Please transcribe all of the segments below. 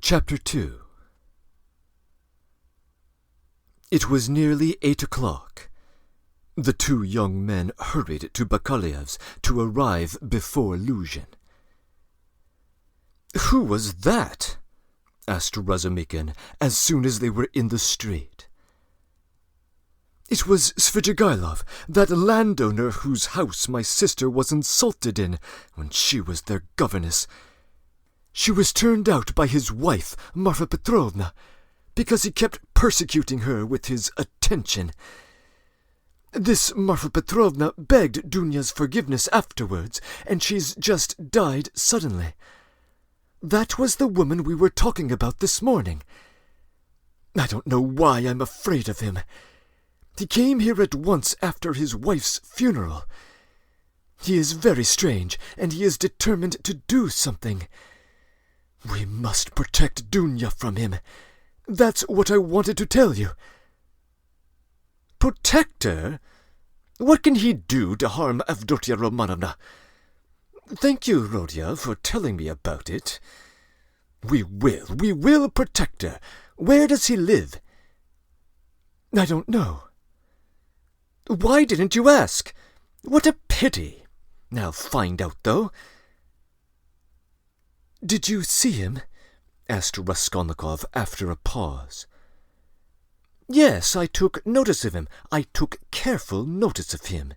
Chapter 2. It was nearly 8 o'clock. The two young men hurried to Bakaliev's to arrive before Luzhin. "Who was that?" asked Razumikhin as soon as they were in the street. "It was Svidrigailov, that landowner whose house my sister was insulted in when she was their governess. She was turned out by his wife, Marfa Petrovna, because he kept persecuting her with his attention. This Marfa Petrovna begged Dunya's forgiveness afterwards, and she's just died suddenly. That was the woman we were talking about this morning. I don't know why I'm afraid of him. He came here at once after his wife's funeral. He is very strange, and he is determined to do something. We must protect Dunya from him. That's what I wanted to tell you." "Protect her? What can he do to harm Avdotia Romanovna?" "Thank you, Rodya, for telling me about it. We will protect her. Where does he live?" "I don't know." "Why didn't you ask? What a pity. I'll find out, though." "Did you see him?" asked Raskolnikov after a pause. "Yes, I took notice of him. I took careful notice of him."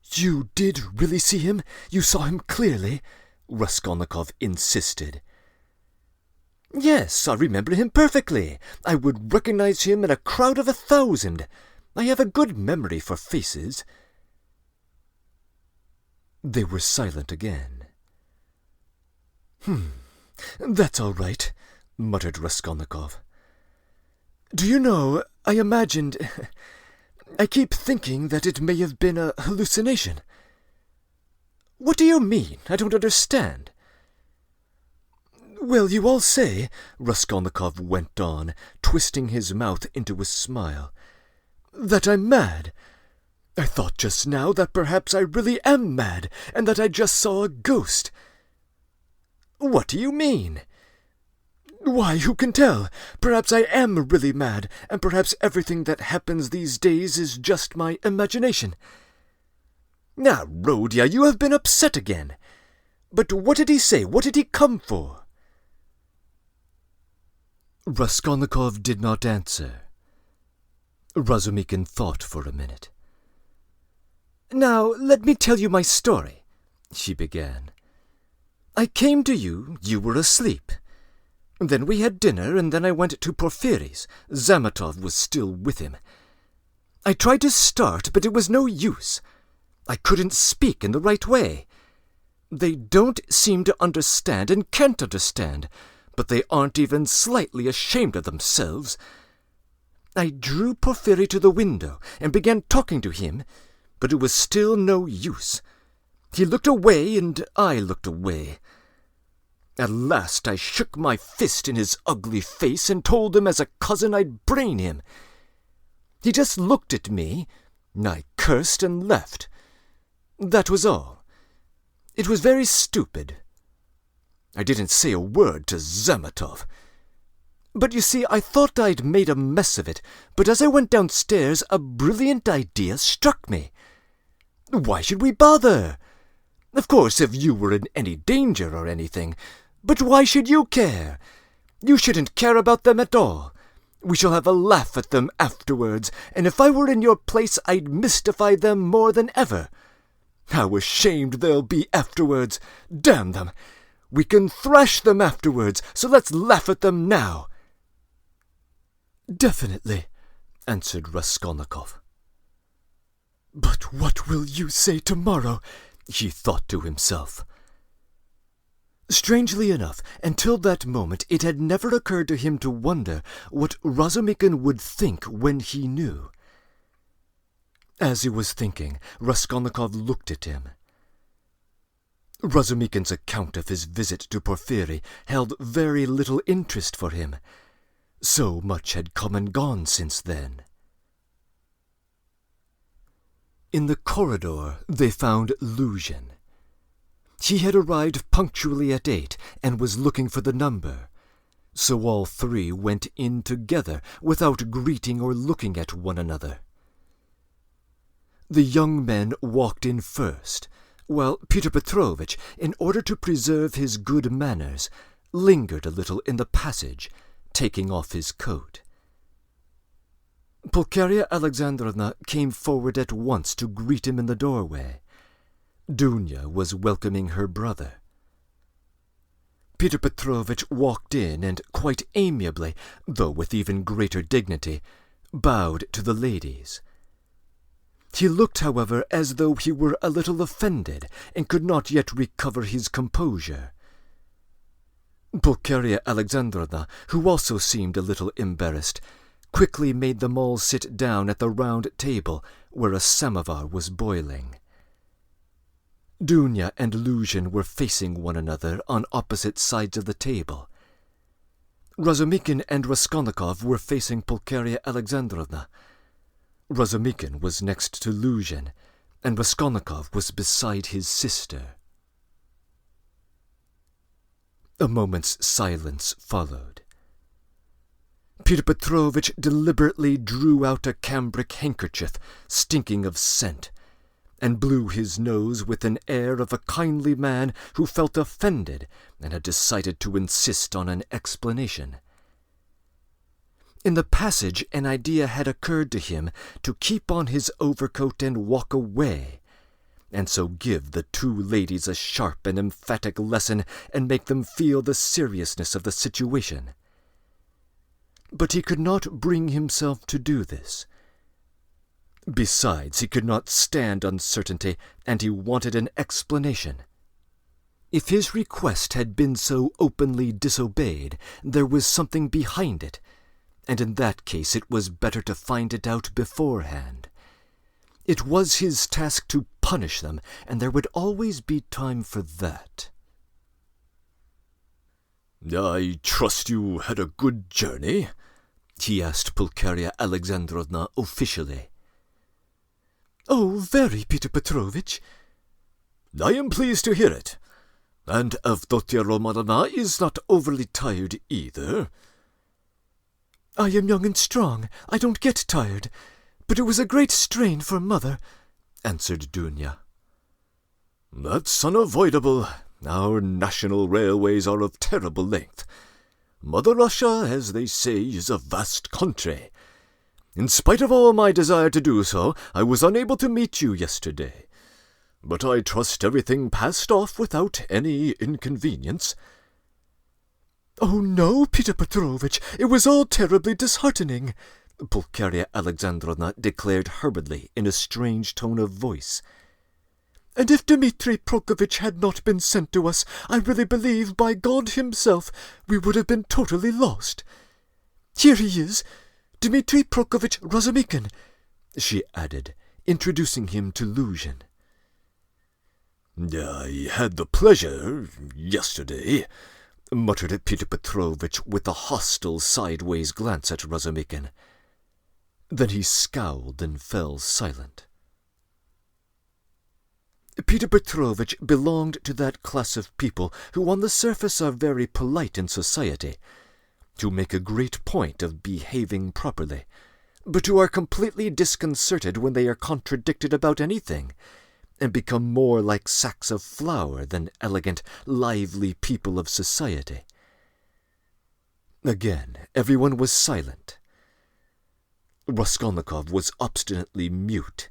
"You did really see him? You saw him clearly?" Raskolnikov insisted. "Yes, I remember him perfectly. I would recognize him in a crowd of 1,000. I have a good memory for faces." They were silent again. That's all right," muttered Raskolnikov. "Do you know, I keep thinking that it may have been a hallucination." "What do you mean? I don't understand." "Well, you all say," Raskolnikov went on, twisting his mouth into a smile, "that I'm mad. I thought just now that perhaps I really am mad, and that I just saw a ghost." "What do you mean?" "Why, who can tell? Perhaps I am really mad, and perhaps everything that happens these days is just my imagination." "Now, Rodya, you have been upset again. But what did he say? What did he come for?" Raskolnikov did not answer. Razumikhin thought for a minute. "Now, let me tell you my story," she began. "I came to you. You were asleep. Then we had dinner, and then I went to Porfiry's. Zametov was still with him. I tried to start, but it was no use. I couldn't speak in the right way. They don't seem to understand and can't understand, but they aren't even slightly ashamed of themselves. I drew Porfiry to the window and began talking to him, but it was still no use. He looked away, and I looked away. At last I shook my fist in his ugly face and told him as a cousin I'd brain him. He just looked at me, and I cursed and left. That was all. It was very stupid. I didn't say a word to Zametov. But you see, I thought I'd made a mess of it, but as I went downstairs a brilliant idea struck me. Why should we bother? Of course, if you were in any danger or anything, but why should you care? You shouldn't care about them at all. We shall have a laugh at them afterwards, and if I were in your place I'd mystify them more than ever. How ashamed they'll be afterwards! Damn them! We can thrash them afterwards, so let's laugh at them now." "Definitely," answered Raskolnikov. "But what will you say tomorrow?" he thought to himself. Strangely enough, until that moment it had never occurred to him to wonder what Razumikhin would think when he knew. As he was thinking, Raskolnikov looked at him. Razumikhin's account of his visit to Porfiry held very little interest for him. So much had come and gone since then. In the corridor they found Luzhin. He had arrived punctually at 8 and was looking for the number, so all three went in together without greeting or looking at one another. The young men walked in first, while Peter Petrovitch, in order to preserve his good manners, lingered a little in the passage, taking off his coat. Pulcheria Alexandrovna came forward at once to greet him in the doorway. Dunya was welcoming her brother. Peter Petrovitch walked in and quite amiably, though with even greater dignity, bowed to the ladies. He looked, however, as though he were a little offended and could not yet recover his composure. Pulcheria Alexandrovna, who also seemed a little embarrassed, quickly made them all sit down at the round table where a samovar was boiling. Dunya and Luzhin were facing one another on opposite sides of the table. Razumikhin and Raskolnikov were facing Pulcheria Alexandrovna. Razumikhin was next to Luzhin, and Raskolnikov was beside his sister. A moment's silence followed. Peter Petrovitch deliberately drew out a cambric handkerchief, stinking of scent, and blew his nose with an air of a kindly man who felt offended and had decided to insist on an explanation. In the passage an idea had occurred to him to keep on his overcoat and walk away, and so give the two ladies a sharp and emphatic lesson and make them feel the seriousness of the situation. But he could not bring himself to do this. Besides, he could not stand uncertainty, and he wanted an explanation. If his request had been so openly disobeyed, there was something behind it, and in that case it was better to find it out beforehand. It was his task to punish them, and there would always be time for that. "I trust you had a good journey?" he asked Pulcheria Alexandrovna officially. "Oh, very, Peter Petrovitch." "I am pleased to hear it. And Avdotia Romanovna is not overly tired either." "I am young and strong. I don't get tired. But it was a great strain for Mother," answered Dunya. "That's unavoidable. Our national railways are of terrible length. Mother Russia, as they say, is a vast country. In spite of all my desire to do so, I was unable to meet you yesterday. But I trust everything passed off without any inconvenience." "Oh, no, Peter Petrovitch, it was all terribly disheartening," Pulcheria Alexandrovna declared hurriedly in a strange tone of voice. "And if Dmitri Prokofitch had not been sent to us, I really believe, by God himself, we would have been totally lost. Here he is, Dmitri Prokofitch Razumikhin," she added, introducing him to Luzhin. "I had the pleasure yesterday," muttered Peter Petrovitch with a hostile sideways glance at Razumikhin. Then he scowled and fell silent. Peter Petrovitch belonged to that class of people who on the surface are very polite in society, who make a great point of behaving properly, but who are completely disconcerted when they are contradicted about anything, and become more like sacks of flour than elegant, lively people of society. Again, everyone was silent. Raskolnikov was obstinately mute.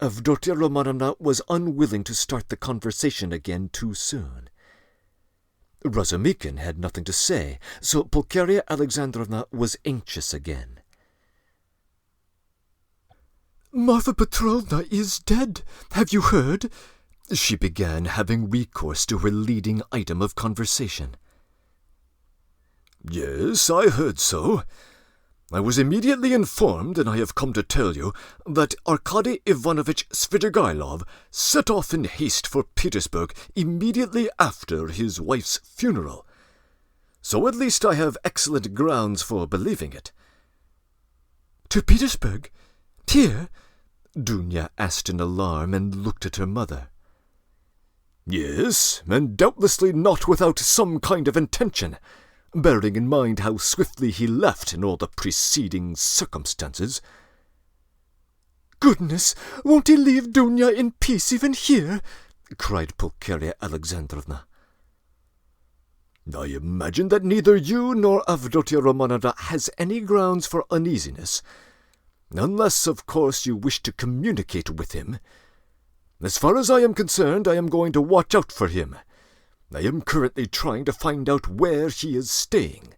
Avdotia Romanovna was unwilling to start the conversation again too soon. Razumikhin had nothing to say, so Pulcheria Alexandrovna was anxious again. "Marfa Petrovna is dead. Have you heard?" she began, having recourse to her leading item of conversation. "Yes, I heard so. I was immediately informed, and I have come to tell you, that Arkady Ivanovich Svidrigailov set off in haste for Petersburg immediately after his wife's funeral. So at least I have excellent grounds for believing it." "To Petersburg? Here?" Dunya asked in alarm and looked at her mother. Yes, and doubtlessly not without some kind of intention, bearing in mind how swiftly he left in all the preceding circumstances. Goodness, won't he leave Dunya in peace even here? Cried Pulcheria Alexandrovna. I imagine that neither you nor Avdotia Romanovna has any grounds for uneasiness, unless, of course, you wish to communicate with him. As far as I am concerned, I am going to watch out for him. I am currently trying to find out where he is staying.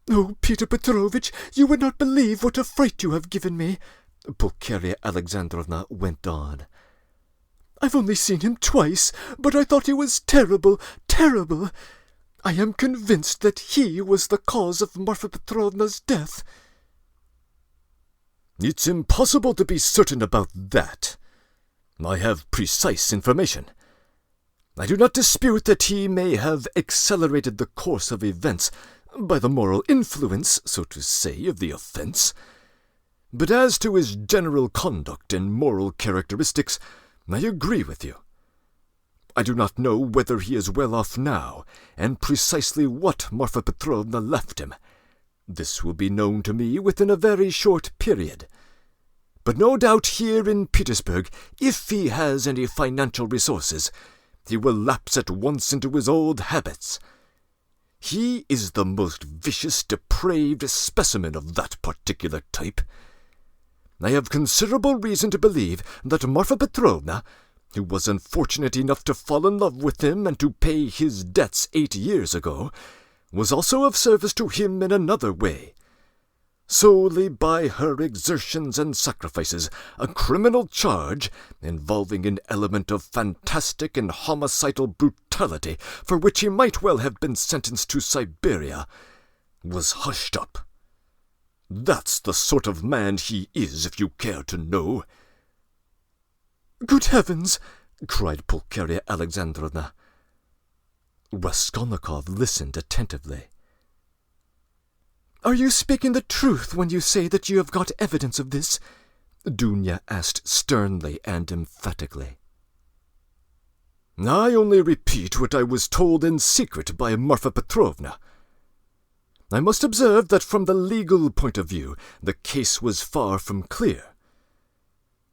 Oh, Peter Petrovitch, you would not believe what a fright you have given me, Pulcheria Alexandrovna went on. I've only seen him twice, but I thought he was terrible, terrible. I am convinced that he was the cause of Marfa Petrovna's death. It's impossible to be certain about that. I have precise information. I do not dispute that he may have accelerated the course of events by the moral influence, so to say, of the offence. But as to his general conduct and moral characteristics, I agree with you. I do not know whether he is well off now, and precisely what Marfa Petrovna left him. This will be known to me within a very short period. But no doubt here in Petersburg, if he has any financial resources, he will lapse at once into his old habits. He is the most vicious, depraved specimen of that particular type. I have considerable reason to believe that Marfa Petrovna, who was unfortunate enough to fall in love with him and to pay his debts 8 years ago, was also of service to him in another way. Solely by her exertions and sacrifices, a criminal charge, involving an element of fantastic and homicidal brutality, for which he might well have been sentenced to Siberia, was hushed up. That's the sort of man he is, if you care to know. Good heavens! Cried Pulcheria Alexandrovna. Raskolnikov listened attentively. Are you speaking the truth when you say that you have got evidence of this? Dunya asked sternly and emphatically. I only repeat what I was told in secret by Marfa Petrovna. I must observe that from the legal point of view, the case was far from clear.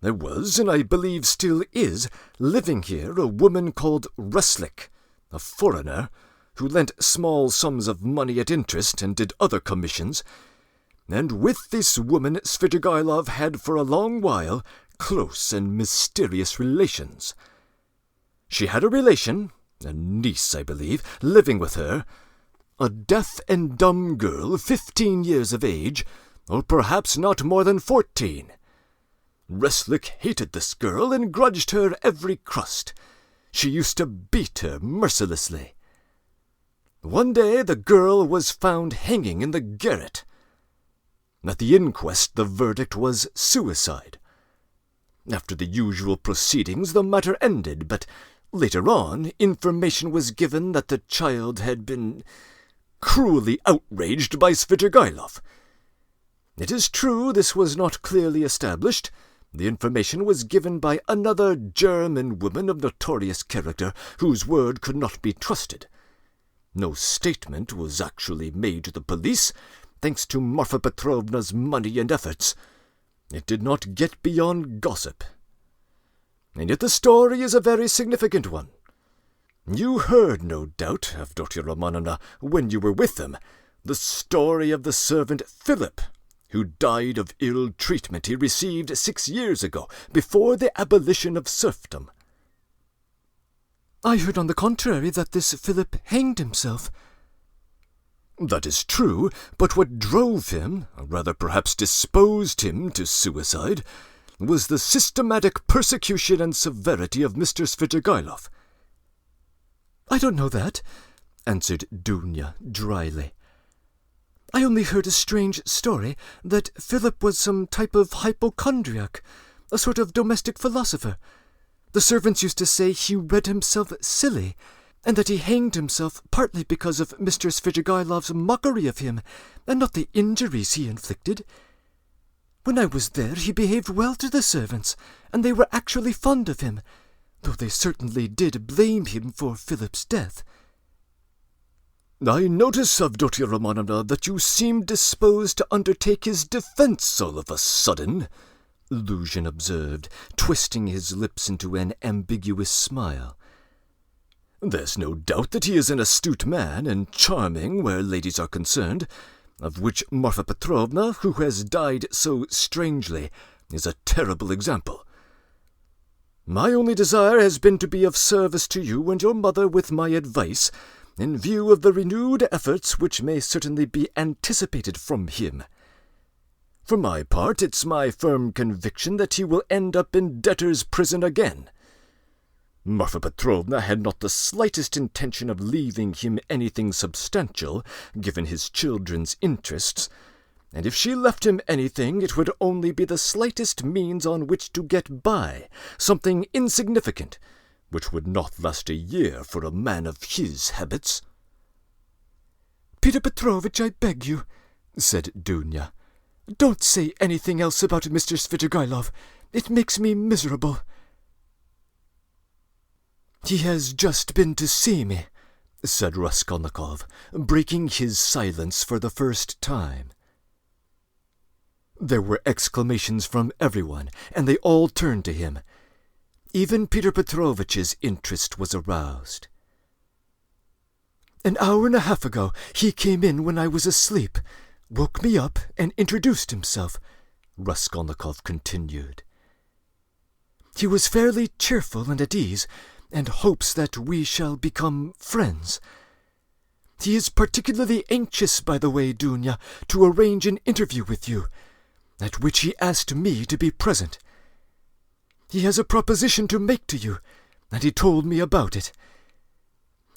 There was, and I believe still is, living here a woman called Reslik, a foreigner, who lent small sums of money at interest and did other commissions, and with this woman Svidrigailov had for a long while close and mysterious relations. She had a relation, a niece, I believe, living with her, a deaf and dumb girl 15 years of age, or perhaps not more than 14. Reslik hated this girl and grudged her every crust. She used to beat her mercilessly. One day the girl was found hanging in the garret. At the inquest the verdict was suicide. After the usual proceedings the matter ended, but later on information was given that the child had been cruelly outraged by Svidrigailov. It is true this was not clearly established. The information was given by another German woman of notorious character, whose word could not be trusted. No statement was actually made to the police, thanks to Marfa Petrovna's money and efforts. It did not get beyond gossip. And yet the story is a very significant one. You heard, no doubt, Avdotia Romanovna, when you were with them, the story of the servant Philip, who died of ill treatment he received 6 years ago, before the abolition of serfdom. I heard on the contrary that this Philip hanged himself. That is true, but what drove him, or rather perhaps disposed him to suicide, was the systematic persecution and severity of Mr. Svidrigailov. I don't know that, answered Dunya dryly. I only heard a strange story that Philip was some type of hypochondriac, a sort of domestic philosopher. The servants used to say he read himself silly, and that he hanged himself partly because of Mr. Svidrigailov's mockery of him, and not the injuries he inflicted. When I was there he behaved well to the servants, and they were actually fond of him. though they certainly did blame him for Philip's death. I notice, Avdotia Romanovna, that you seem disposed to undertake his defence all of a sudden, Luzhin observed, twisting his lips into an ambiguous smile. There's no doubt that he is an astute man and charming where ladies are concerned, of which Marfa Petrovna, who has died so strangely, is a terrible example. My only desire has been to be of service to you and your mother with my advice, in view of the renewed efforts which may certainly be anticipated from him. For my part, it's my firm conviction that he will end up in debtor's prison again. Marfa Petrovna had not the slightest intention of leaving him anything substantial, given his children's interests, and if she left him anything, it would only be the slightest means on which to get by, something insignificant, which would not last a year for a man of his habits. "Peter Petrovitch, I beg you," said Dunya, "don't say anything else about Mr. Svidrigailov. It makes me miserable." "He has just been to see me," said Raskolnikov, breaking his silence for the first time. There were exclamations from everyone, and they all turned to him. Even Peter Petrovitch's interest was aroused. "An hour and a half ago he came in when I was asleep, woke me up, and introduced himself," Raskolnikov continued. "He was fairly cheerful and at ease, and hopes that we shall become friends. He is particularly anxious, by the way, Dunya, to arrange an interview with you, at which he asked me to be present. He has a proposition to make to you, and he told me about it.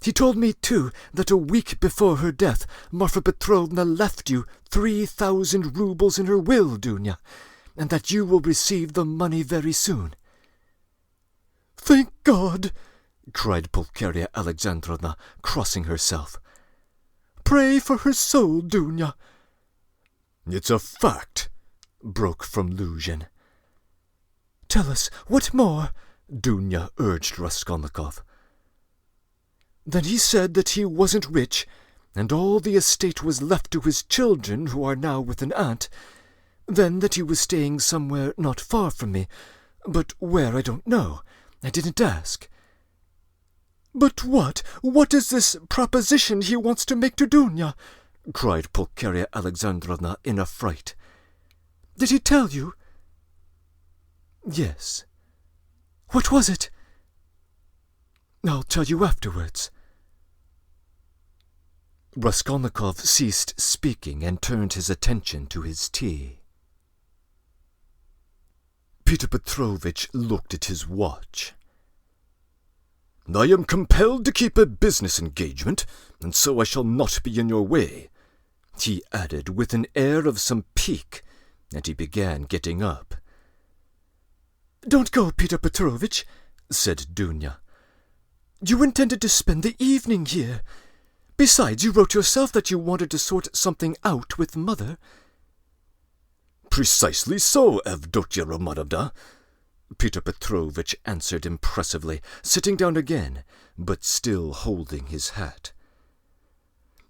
He told me, too, that a week before her death, Marfa Petrovna left you 3,000 roubles in her will, Dunya, and that you will receive the money very soon." "Thank God!" cried Pulcheria Alexandrovna, crossing herself. "Pray for her soul, Dunya." "It's a fact," broke from Luzhin. "Tell us, what more?" Dunya urged Raskolnikov. "Then he said that he wasn't rich, and all the estate was left to his children, who are now with an aunt. Then that he was staying somewhere not far from me, but where I don't know. I didn't ask." "But what is this proposition he wants to make to Dunya?" cried Pulcheria Alexandrovna in a fright. "Did he tell you?" "Yes." "What was it?" "I'll tell you afterwards." Raskolnikov ceased speaking and turned his attention to his tea. Peter Petrovitch looked at his watch. "I am compelled to keep a business engagement, and so I shall not be in your way," he added with an air of some pique, and he began getting up. "Don't go, Peter Petrovitch," said Dunya. "You intended to spend the evening here. Besides, you wrote yourself that you wanted to sort something out with Mother." "Precisely so, Avdotia Romanovna," Peter Petrovitch answered impressively, sitting down again, but still holding his hat.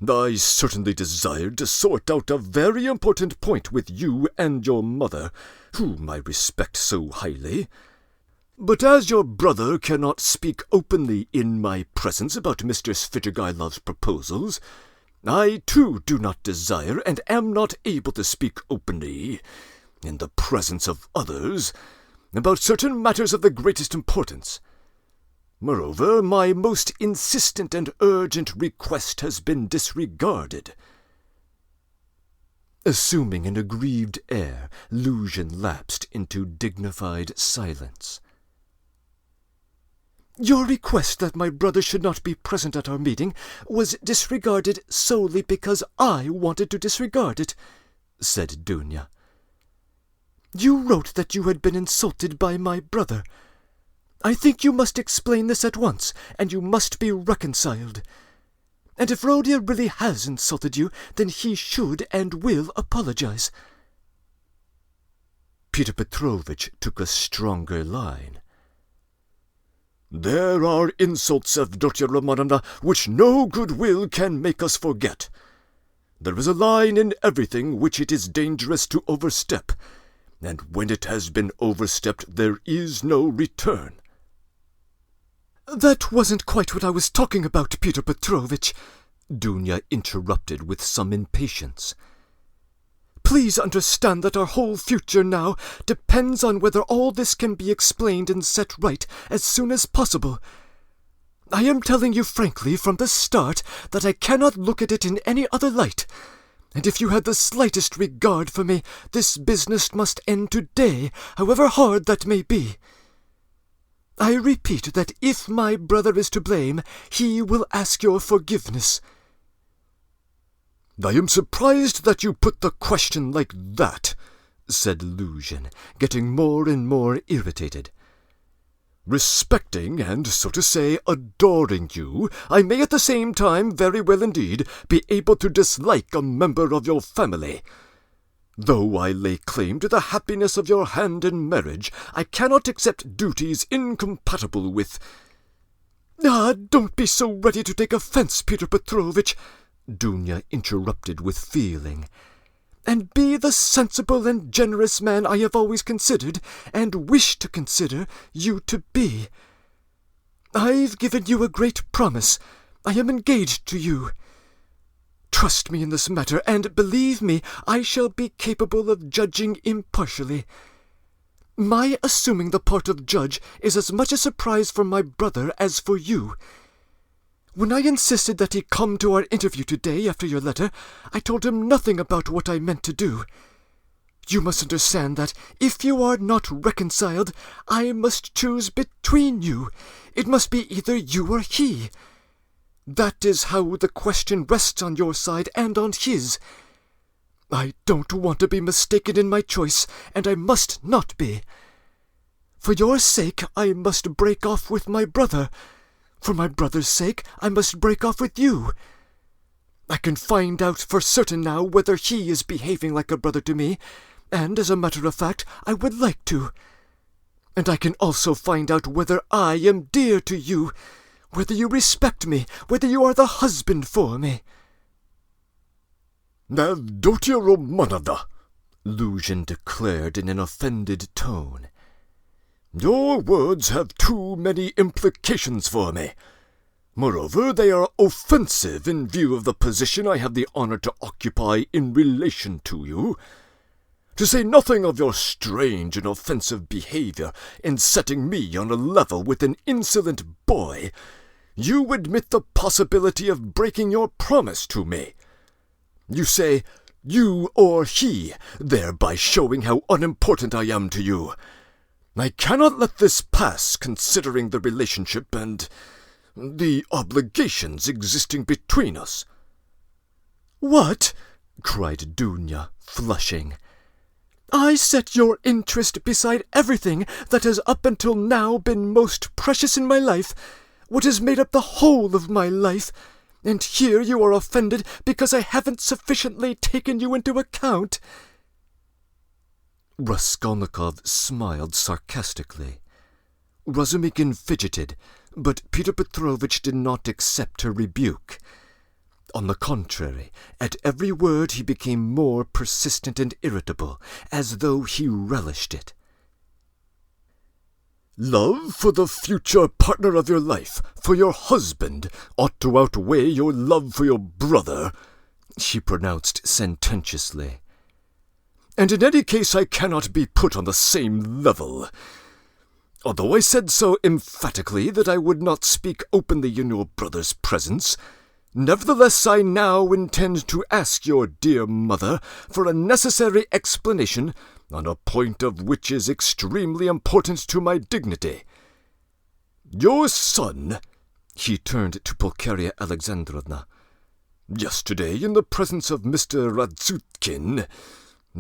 "I certainly desired to sort out a very important point with you and your mother, whom I respect so highly. But as your brother cannot speak openly in my presence about Mr. Svidrigailov's proposals, I too do not desire and am not able to speak openly, in the presence of others, about certain matters of the greatest importance. Moreover, my most insistent and urgent request has been disregarded." Assuming an aggrieved air, Luzhin lapsed into dignified silence. "Your request that my brother should not be present at our meeting was disregarded solely because I wanted to disregard it," said Dunya. "You wrote that you had been insulted by my brother. I think you must explain this at once, and you must be reconciled. And if Rodia really has insulted you, then he should and will apologize." Peter Petrovitch took a stronger line. There are insults, Avdotia Romanovna, which no good will can make us forget. There is a line in everything which it is dangerous to overstep, and when it has been overstepped there is no return." "That wasn't quite what I was talking about, Peter Petrovitch," Dunya interrupted with some impatience. "Please understand that our whole future now depends on whether all this can be explained and set right as soon as possible. I am telling you frankly from the start that I cannot look at it in any other light, and if you had the slightest regard for me, this business must end today, however hard that may be. I repeat that if my brother is to blame, he will ask your forgiveness." "I am surprised that you put the question like that," said Luzhin, getting more and more irritated. "Respecting and, so to say, adoring you, I may at the same time very well indeed be able to dislike a member of your family. Though I lay claim to the happiness of your hand in marriage, I cannot accept duties incompatible with—" "Ah, don't be so ready to take offence, Peter Petrovitch," Dunya interrupted with feeling, "and be the sensible and generous man I have always considered, and wish to consider, you to be. I've given you a great promise. I am engaged to you. Trust me in this matter, and believe me, I shall be capable of judging impartially. My assuming the part of judge is as much a surprise for my brother as for you. When I insisted that he come to our interview today after your letter, I told him nothing about what I meant to do. You must understand that, if you are not reconciled, I must choose between you. It must be either you or he. That is how the question rests on your side and on his. I don't want to be mistaken in my choice, and I must not be. For your sake, I must break off with my brother. For my brother's sake, I must break off with you. I can find out for certain now whether he is behaving like a brother to me, and, as a matter of fact, I would like to. And I can also find out whether I am dear to you, whether you respect me, whether you are the husband for me." "Avdotia Romanovna," Luzhin declared in an offended tone, "your words have too many implications for me. Moreover, they are offensive in view of the position I have the honor to occupy in relation to you. To say nothing of your strange and offensive behavior in setting me on a level with an insolent boy, you admit the possibility of breaking your promise to me. You say, you or he, thereby showing how unimportant I am to you. I cannot let this pass, considering the relationship and the obligations existing between us." "What?" cried Dunya, flushing. "I set your interest beside everything that has up until now been most precious in my life, what has made up the whole of my life, and here you are offended because I haven't sufficiently taken you into account." Raskolnikov smiled sarcastically. Razumikhin fidgeted, but Peter Petrovitch did not accept her rebuke. On the contrary, at every word he became more persistent and irritable, as though he relished it. "Love for the future partner of your life, for your husband, ought to outweigh your love for your brother," she pronounced sententiously. "And in any case I cannot be put on the same level. Although I said so emphatically that I would not speak openly in your brother's presence, nevertheless I now intend to ask your dear mother for a necessary explanation on a point of which is extremely important to my dignity. Your son," he turned to Pulcheria Alexandrovna, "yesterday in the presence of Mr. Razumikhin,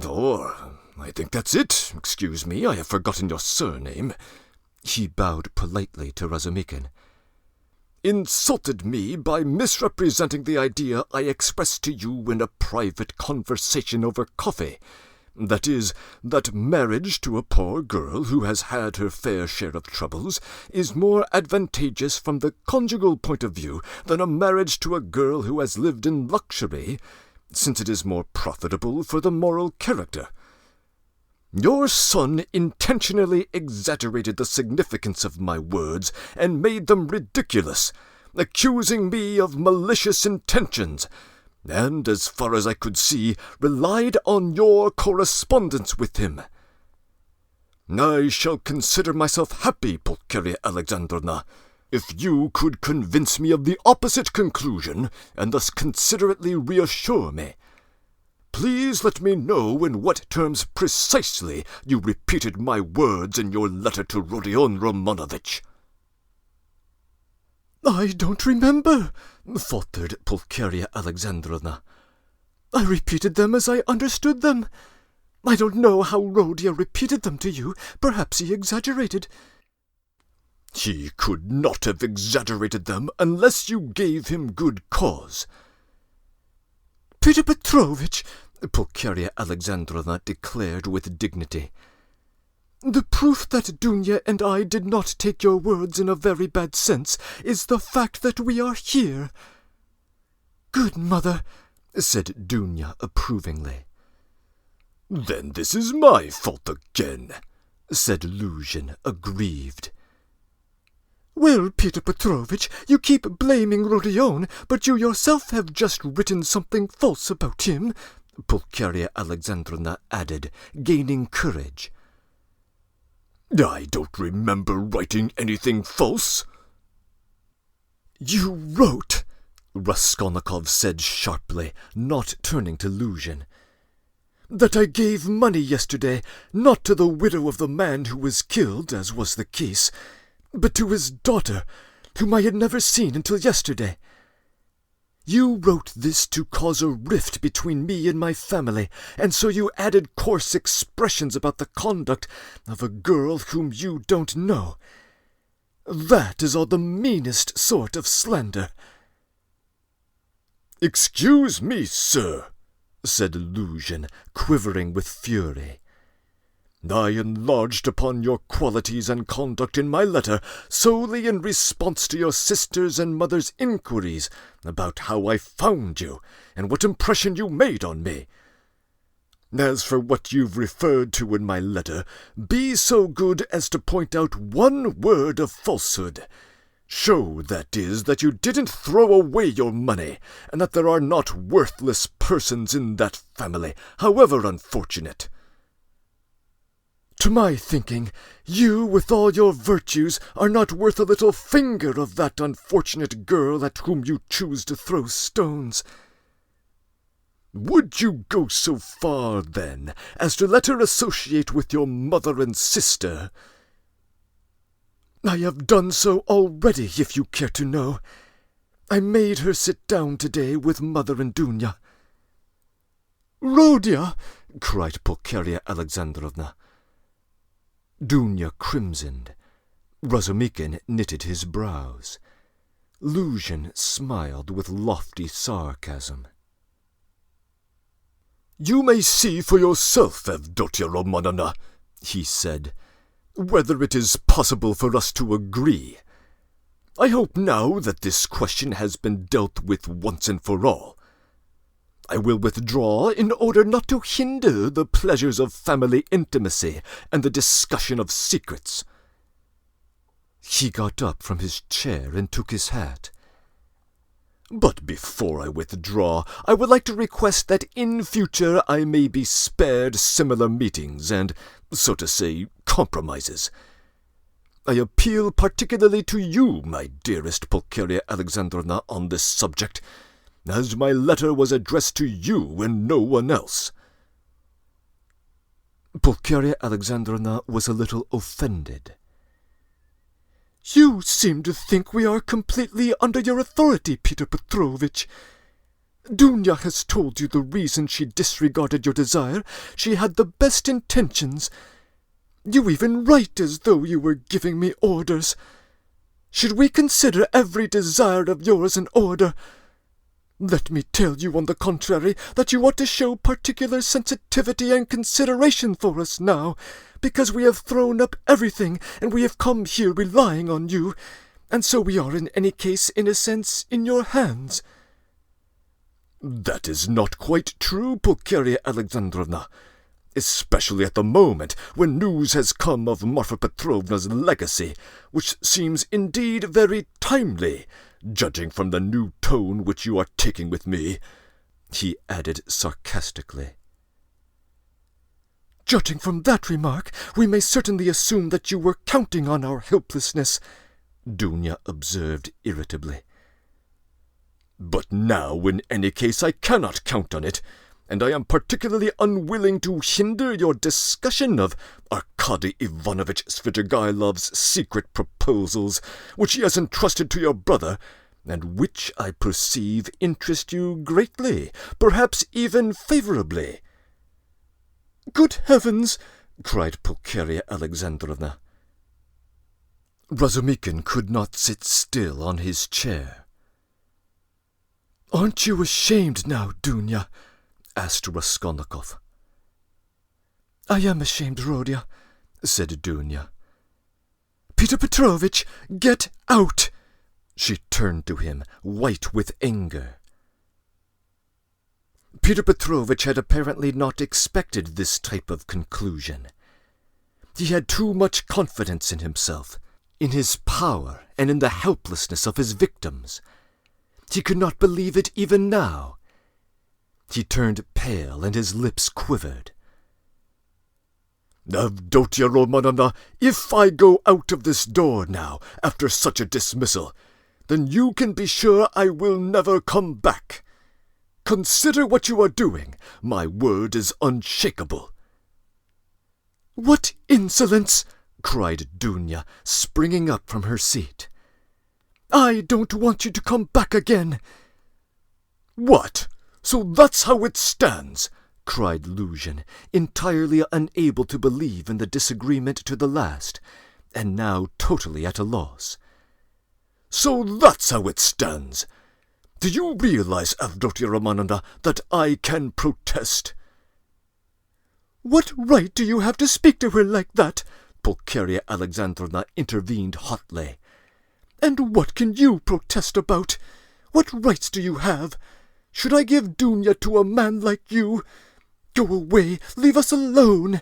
or I think that's it, excuse me, I have forgotten your surname," he bowed politely to Razumikhin, "insulted me by misrepresenting the idea I expressed to you in a private conversation over coffee, That is, that marriage to a poor girl who has had her fair share of troubles is more advantageous from the conjugal point of view than a marriage to a girl who has lived in luxury, since it is more profitable for the moral character. Your son intentionally exaggerated the significance of my words and made them ridiculous, accusing me of malicious intentions, and, as far as I could see, relied on your correspondence with him. I shall consider myself happy, Pulcheria Alexandrovna, if you could convince me of the opposite conclusion, and thus considerately reassure me. Please let me know in what terms precisely you repeated my words in your letter to Rodion Romanovich. I don't remember, faltered Pulcheria Alexandrovna. I repeated them as I understood them. I don't know how Rodia repeated them to you. Perhaps he exaggerated. He could not have exaggerated them unless you gave him good cause. Peter Petrovitch, Pulcheria Alexandrovna declared with dignity, the proof that Dunya and I did not take your words in a very bad sense is the fact that we are here. Good mother, said Dunya approvingly. Then this is my fault again, said Luzhin, aggrieved. Well, Peter Petrovitch, you keep blaming Rodion, but you yourself have just written something false about him, Pulcheria Alexandrovna added, gaining courage. I don't remember writing anything false. You wrote, Raskolnikov said sharply, not turning to Luzhin, that I gave money yesterday, not to the widow of the man who was killed, as was the case, but to his daughter, whom I had never seen until yesterday. You wrote this to cause a rift between me and my family, and so you added coarse expressions about the conduct of a girl whom you don't know. That is all the meanest sort of slander. Excuse me, sir, said Luzhin, quivering with fury. I enlarged upon your qualities and conduct in my letter solely in response to your sister's and mother's inquiries about how I found you and what impression you made on me. As for what you've referred to in my letter, be so good as to point out one word of falsehood. Show, that is, that you didn't throw away your money, and that there are not worthless persons in that family, however unfortunate. To my thinking, you, with all your virtues, are not worth a little finger of that unfortunate girl at whom you choose to throw stones. Would you go so far, then, as to let her associate with your mother and sister? I have done so already, if you care to know. I made her sit down today with Mother and Dunya. Rodia, cried Pulcheria Alexandrovna. Dunya crimsoned. Razumikhin knitted his brows. Luzhin smiled with lofty sarcasm. You may see for yourself, Avdotia Romanovna, he said, whether it is possible for us to agree. I hope now that this question has been dealt with once and for all. I will withdraw in order not to hinder the pleasures of family intimacy and the discussion of secrets. He got up from his chair and took his hat. But before I withdraw, I would like to request that in future I may be spared similar meetings and, so to say, compromises. I appeal particularly to you, my dearest Pulcheria Alexandrovna, on this subject, as my letter was addressed to you and no one else. Pulcheria Alexandrovna was a little offended. You seem to think we are completely under your authority, Peter Petrovitch. Dunya has told you the reason she disregarded your desire. She had the best intentions. You even write as though you were giving me orders. Should we consider every desire of yours an order? Let me tell you, on the contrary, that you ought to show particular sensitivity and consideration for us now, because we have thrown up everything, and we have come here relying on you, and so we are in any case, in a sense, in your hands." "That is not quite true, Pulcheria Alexandrovna, especially at the moment when news has come of Marfa Petrovna's legacy, which seems indeed very timely, judging from the new tone which you are taking with me," he added sarcastically. "Judging from that remark, we may certainly assume that you were counting on our helplessness," Dunya observed irritably. "But now, in any case, I cannot count on it, and I am particularly unwilling to hinder your discussion of Arkady Ivanovich Svidrigailov's secret proposals, which he has entrusted to your brother, and which, I perceive, interest you greatly, perhaps even favourably." "Good heavens!" cried Pulcheria Alexandrovna. Razumikhin could not sit still on his chair. "Aren't you ashamed now, Dunya?" asked Raskolnikov. "I am ashamed, Rodya," said Dunya. "Peter Petrovitch, get out!" She turned to him, white with anger. Peter Petrovitch had apparently not expected this type of conclusion. He had too much confidence in himself, in his power, and in the helplessness of his victims. He could not believe it even now. He turned pale, and his lips quivered. "Avdotia Romanovna, if I go out of this door now, after such a dismissal, then you can be sure I will never come back. Consider what you are doing. My word is unshakable." "What insolence!" cried Dunya, springing up from her seat. "I don't want you to come back again." "What? So that's how it stands?" cried Luzhin, entirely unable to believe in the disagreement to the last, and now totally at a loss. "So that's how it stands? Do you realize, Avdotia Romanovna, that I can protest?" "What right do you have to speak to her like that?" Pulcheria Alexandrovna intervened hotly. "And what can you protest about? What rights do you have? Should I give Dunya to a man like you? Go away, leave us alone.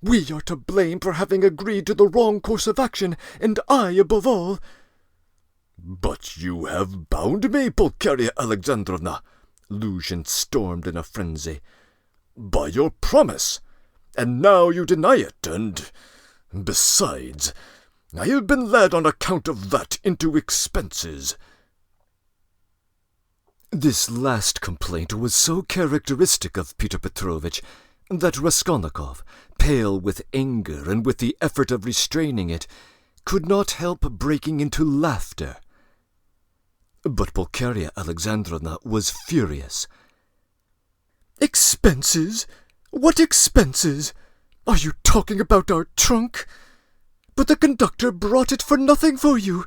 We are to blame for having agreed to the wrong course of action, and I above all." "But you have bound me, Pulcheria Alexandrovna," Luzhin stormed in a frenzy, "by your promise, and now you deny it, and, besides, I have been led on account of that into expenses." This last complaint was so characteristic of Peter Petrovitch that Raskolnikov, pale with anger and with the effort of restraining it, could not help breaking into laughter. But Pulcheria Alexandrovna was furious. "Expenses? What expenses? Are you talking about our trunk? But the conductor brought it for nothing for you.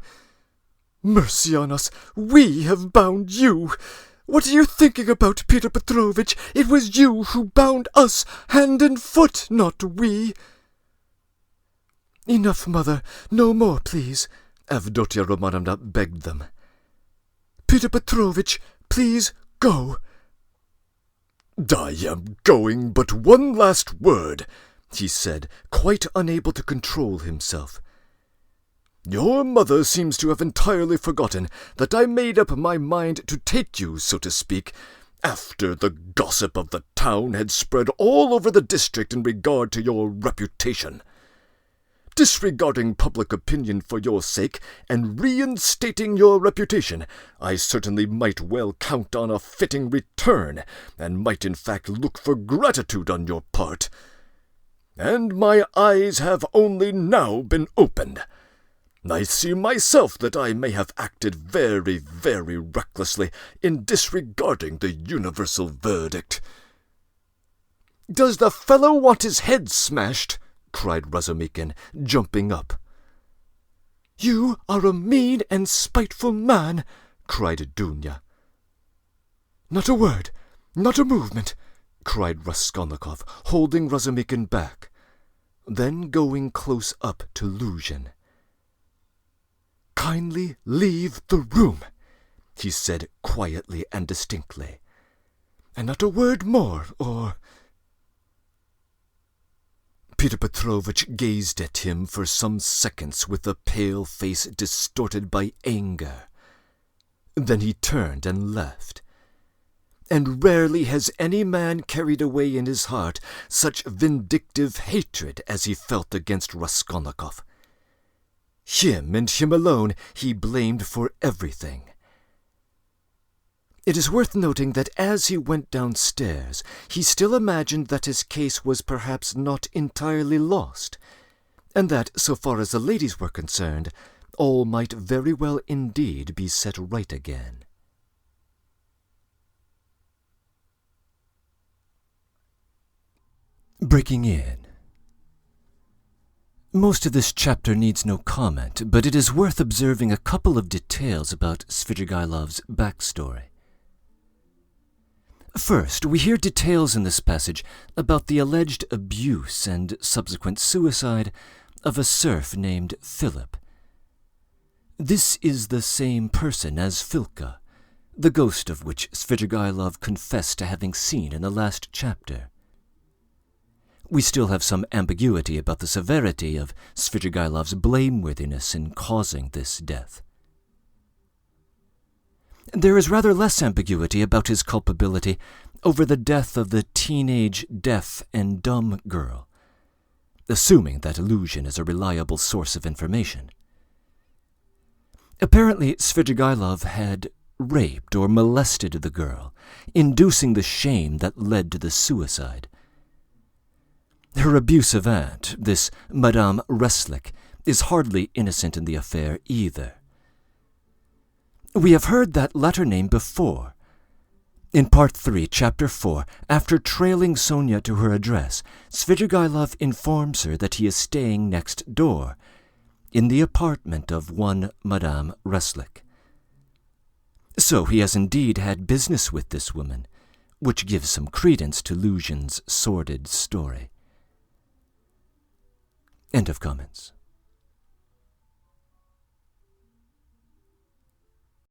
Mercy on us, we have bound you. What are you thinking about, Peter Petrovitch? It was you who bound us, hand and foot, not we." "Enough, mother, no more, please," Avdotia Romanovna begged them. "Peter Petrovitch, please go." "I am going, but one last word," he said, quite unable to control himself. "Your mother seems to have entirely forgotten that I made up my mind to take you, so to speak, after the gossip of the town had spread all over the district in regard to your reputation. Disregarding public opinion for your sake, and reinstating your reputation, I certainly might well count on a fitting return, and might in fact look for gratitude on your part. And my eyes have only now been opened. I see myself that I may have acted very, very recklessly in disregarding the universal verdict." "Does the fellow want his head smashed?" cried Razumikhin, jumping up. "You are a mean and spiteful man," cried Dunya. Not a word, not a movement, cried Raskolnikov, holding Razumikhin back, then going close up to Luzhin. Kindly leave the room, he said quietly and distinctly, and not a word more, or... Peter Petrovitch gazed at him for some seconds with a pale face distorted by anger. Then he turned and left. And rarely has any man carried away in his heart such vindictive hatred as he felt against Raskolnikov. Him and him alone he blamed for everything. It is worth noting that as he went downstairs, he still imagined that his case was perhaps not entirely lost, and that, so far as the ladies were concerned, all might very well indeed be set right again. Breaking in. Most of this chapter needs no comment, but it is worth observing a couple of details about Svidrigailov's backstory. First, we hear details in this passage about the alleged abuse and subsequent suicide of a serf named Philip. This is the same person as Filka, the ghost of which Svidrigailov confessed to having seen in the last chapter. We still have some ambiguity about the severity of Svidrigailov's blameworthiness in causing this death. There is rather less ambiguity about his culpability over the death of the teenage deaf and dumb girl, assuming that Luzhin is a reliable source of information. Apparently, Svidrigailov had raped or molested the girl, inducing the shame that led to the suicide. Her abusive aunt, this Madame Reslik, is hardly innocent in the affair either. We have heard that latter name before. In Part 3, Chapter 4, after trailing Sonia to her address, Svidrigailov informs her that he is staying next door, in the apartment of one Madame Reslik. So he has indeed had business with this woman, which gives some credence to Luzhin's sordid story. End of comments.